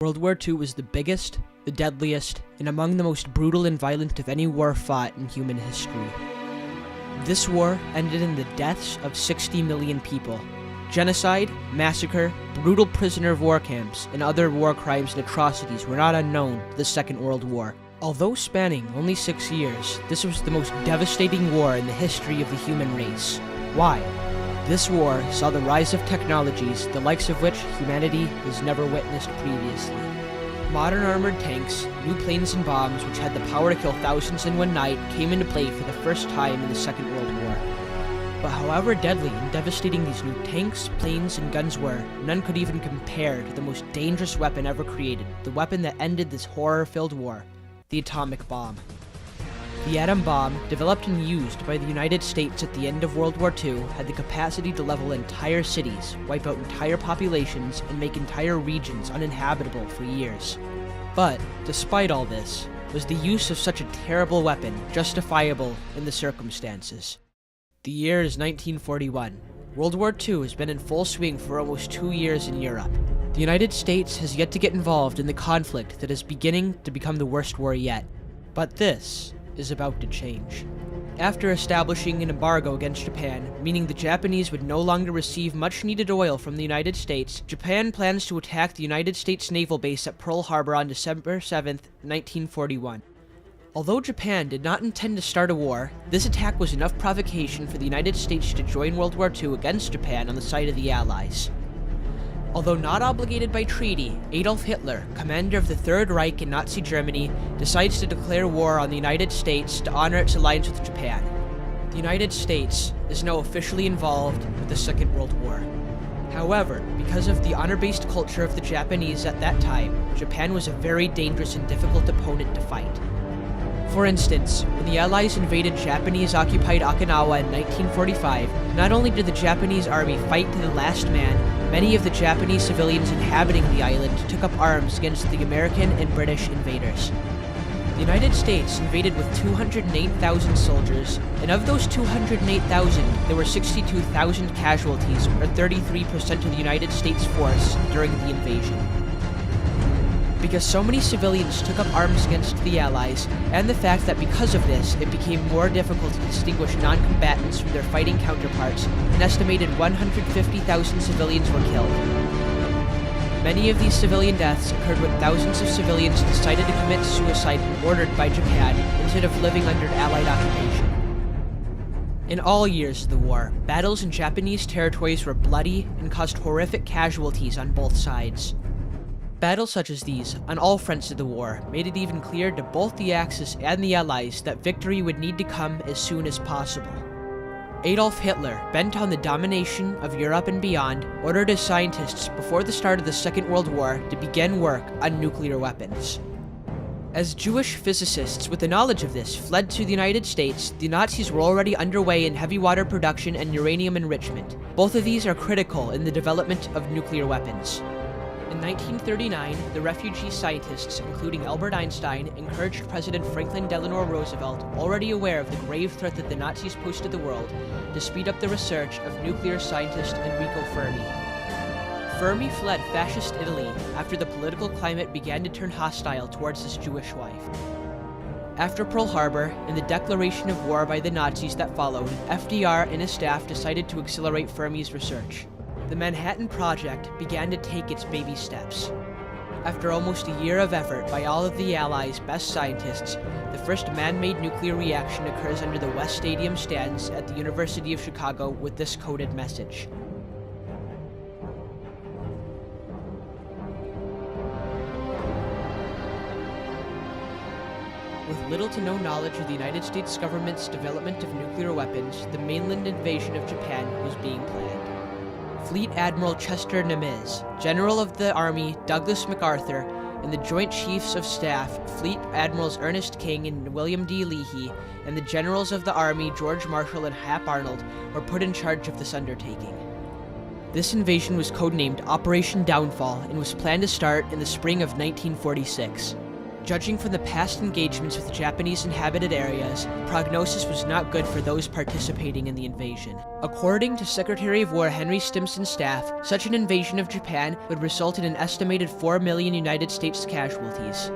World War II was the biggest, the deadliest, and among the most brutal and violent of any war fought in human history. This war ended in the deaths of 60 million people. Genocide, massacre, brutal prisoner of war camps, and other war crimes and atrocities were not unknown to the Second World War. Although spanning only 6 years, this was the most devastating war in the history of the human race. Why? This war saw the rise of technologies, the likes of which humanity has never witnessed previously. Modern armored tanks, new planes and bombs which had the power to kill thousands in one night came into play for the first time in the Second World War. But however deadly and devastating these new tanks, planes, and guns were, none could even compare to the most dangerous weapon ever created, the weapon that ended this horror-filled war, the atomic bomb. The atom bomb, developed and used by the United States at the end of World War II, had the capacity to level entire cities, wipe out entire populations, and make entire regions uninhabitable for years. But, despite all this, was the use of such a terrible weapon justifiable in the circumstances? The year is 1941. World War II has been in full swing for almost 2 years in Europe. The United States has yet to get involved in the conflict that is beginning to become the worst war yet. But this is about to change. After establishing an embargo against Japan, meaning the Japanese would no longer receive much needed oil from the United States, Japan plans to attack the United States naval base at Pearl Harbor on December 7, 1941. Although Japan did not intend to start a war, this attack was enough provocation for the United States to join World War II against Japan on the side of the Allies. Although not obligated by treaty, Adolf Hitler, commander of the Third Reich in Nazi Germany, decides to declare war on the United States to honor its alliance with Japan. The United States is now officially involved with the Second World War. However, because of the honor-based culture of the Japanese at that time, Japan was a very dangerous and difficult opponent to fight. For instance, when the Allies invaded Japanese-occupied Okinawa in 1945, not only did the Japanese army fight to the last man, many of the Japanese civilians inhabiting the island took up arms against the American and British invaders. The United States invaded with 208,000 soldiers, and of those 208,000, there were 62,000 casualties, or 33% of the United States force, during the invasion. Because so many civilians took up arms against the Allies, and the fact that because of this, it became more difficult to distinguish non-combatants from their fighting counterparts, an estimated 150,000 civilians were killed. Many of these civilian deaths occurred when thousands of civilians decided to commit suicide when ordered by Japan, instead of living under Allied occupation. In all years of the war, battles in Japanese territories were bloody and caused horrific casualties on both sides. Battles such as these, on all fronts of the war, made it even clear to both the Axis and the Allies that victory would need to come as soon as possible. Adolf Hitler, bent on the domination of Europe and beyond, ordered his scientists before the start of the Second World War to begin work on nuclear weapons. As Jewish physicists with the knowledge of this fled to the United States, the Nazis were already underway in heavy water production and uranium enrichment. Both of these are critical in the development of nuclear weapons. In 1939, the refugee scientists, including Albert Einstein, encouraged President Franklin Delano Roosevelt, already aware of the grave threat that the Nazis posed to the world, to speed up the research of nuclear scientist Enrico Fermi. Fermi fled fascist Italy after the political climate began to turn hostile towards his Jewish wife. After Pearl Harbor and the declaration of war by the Nazis that followed, FDR and his staff decided to accelerate Fermi's research. The Manhattan Project began to take its baby steps. After almost a year of effort by all of the Allies' best scientists, the first man-made nuclear reaction occurs under the West Stadium stands at the University of Chicago with this coded message. With little to no knowledge of the United States government's development of nuclear weapons, the mainland invasion of Japan was being planned. Fleet Admiral Chester Nimitz, General of the Army Douglas MacArthur, and the Joint Chiefs of Staff Fleet Admirals Ernest King and William D. Leahy, and the Generals of the Army George Marshall and Hap Arnold were put in charge of this undertaking. This invasion was codenamed Operation Downfall and was planned to start in the spring of 1946. Judging from the past engagements with Japanese inhabited areas, prognosis was not good for those participating in the invasion. According to Secretary of War Henry Stimson's staff, such an invasion of Japan would result in an estimated 4 million United States casualties.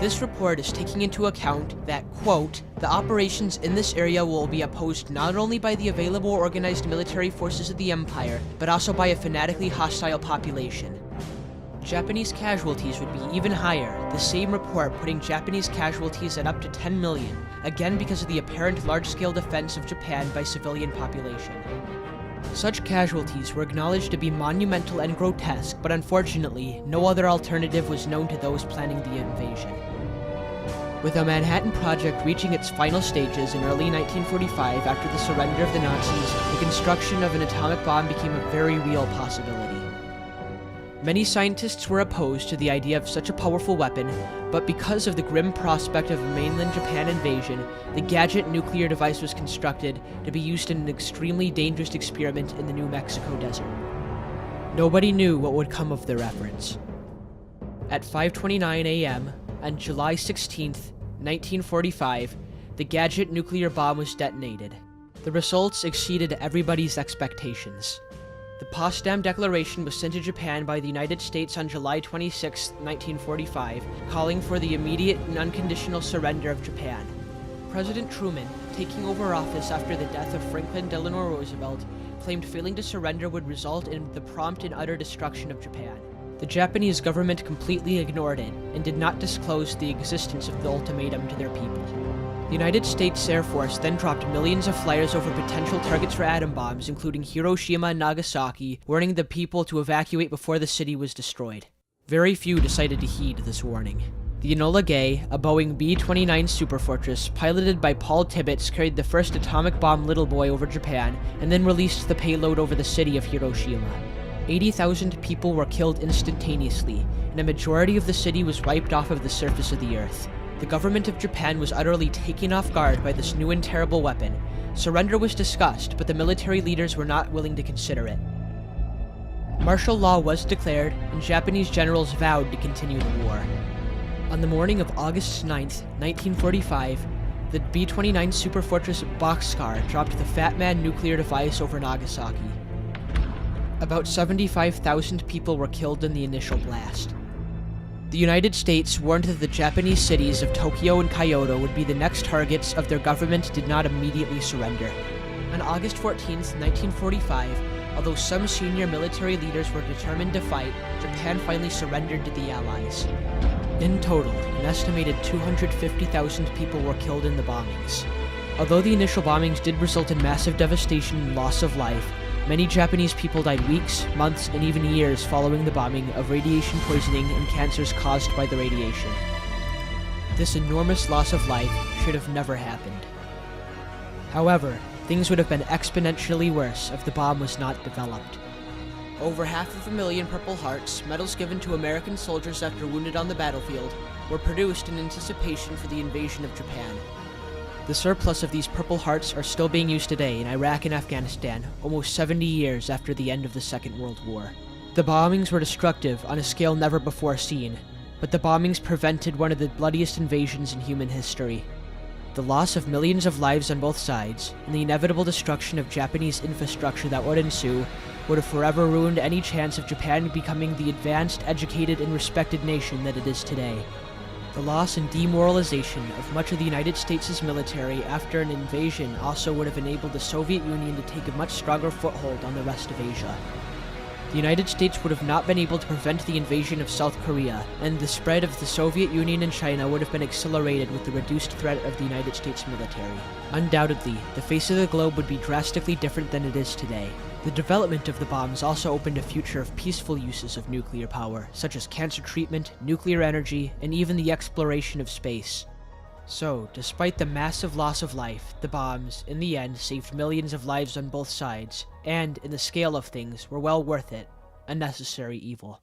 This report is taking into account that, quote, the operations in this area will be opposed not only by the available organized military forces of the Empire, but also by a fanatically hostile population. Japanese casualties would be even higher, the same report putting Japanese casualties at up to 10 million, again because of the apparent large-scale defense of Japan by civilian population. Such casualties were acknowledged to be monumental and grotesque, but unfortunately, no other alternative was known to those planning the invasion. With the Manhattan Project reaching its final stages in early 1945 after the surrender of the Nazis, the construction of an atomic bomb became a very real possibility. Many scientists were opposed to the idea of such a powerful weapon, but because of the grim prospect of a mainland Japan invasion, the gadget nuclear device was constructed to be used in an extremely dangerous experiment in the New Mexico desert. Nobody knew what would come of their efforts. At 5:29 a.m. on July 16, 1945, the gadget nuclear bomb was detonated. The results exceeded everybody's expectations. The Potsdam Declaration was sent to Japan by the United States on July 26, 1945, calling for the immediate and unconditional surrender of Japan. President Truman, taking over office after the death of Franklin Delano Roosevelt, claimed failing to surrender would result in the prompt and utter destruction of Japan. The Japanese government completely ignored it and did not disclose the existence of the ultimatum to their people. The United States Air Force then dropped millions of flyers over potential targets for atom bombs, including Hiroshima and Nagasaki, warning the people to evacuate before the city was destroyed. Very few decided to heed this warning. The Enola Gay, a Boeing B-29 Superfortress, piloted by Paul Tibbets, carried the first atomic bomb Little Boy over Japan, and then released the payload over the city of Hiroshima. 80,000 people were killed instantaneously, and a majority of the city was wiped off of the surface of the earth. The government of Japan was utterly taken off guard by this new and terrible weapon. Surrender was discussed, but the military leaders were not willing to consider it. Martial law was declared, and Japanese generals vowed to continue the war. On the morning of August 9, 1945, the B-29 Superfortress Boxcar dropped the Fat Man nuclear device over Nagasaki. About 75,000 people were killed in the initial blast. The United States warned that the Japanese cities of Tokyo and Kyoto would be the next targets if their government did not immediately surrender. On August 14, 1945, although some senior military leaders were determined to fight, Japan finally surrendered to the Allies. In total, an estimated 250,000 people were killed in the bombings. Although the initial bombings did result in massive devastation and loss of life, many Japanese people died weeks, months, and even years following the bombing of radiation poisoning and cancers caused by the radiation. This enormous loss of life should have never happened. However, things would have been exponentially worse if the bomb was not developed. Over 500,000 Purple Hearts, medals given to American soldiers after wounded on the battlefield, were produced in anticipation for the invasion of Japan. The surplus of these Purple Hearts are still being used today in Iraq and Afghanistan, almost 70 years after the end of the Second World War. The bombings were destructive on a scale never before seen, but the bombings prevented one of the bloodiest invasions in human history. The loss of millions of lives on both sides, and the inevitable destruction of Japanese infrastructure that would ensue, would have forever ruined any chance of Japan becoming the advanced, educated, and respected nation that it is today. The loss and demoralization of much of the United States' military after an invasion also would have enabled the Soviet Union to take a much stronger foothold on the rest of Asia. The United States would have not been able to prevent the invasion of South Korea, and the spread of the Soviet Union and China would have been accelerated with the reduced threat of the United States military. Undoubtedly, the face of the globe would be drastically different than it is today. The development of the bombs also opened a future of peaceful uses of nuclear power, such as cancer treatment, nuclear energy, and even the exploration of space. So, despite the massive loss of life, the bombs, in the end, saved millions of lives on both sides, and, in the scale of things, were well worth it, a necessary evil.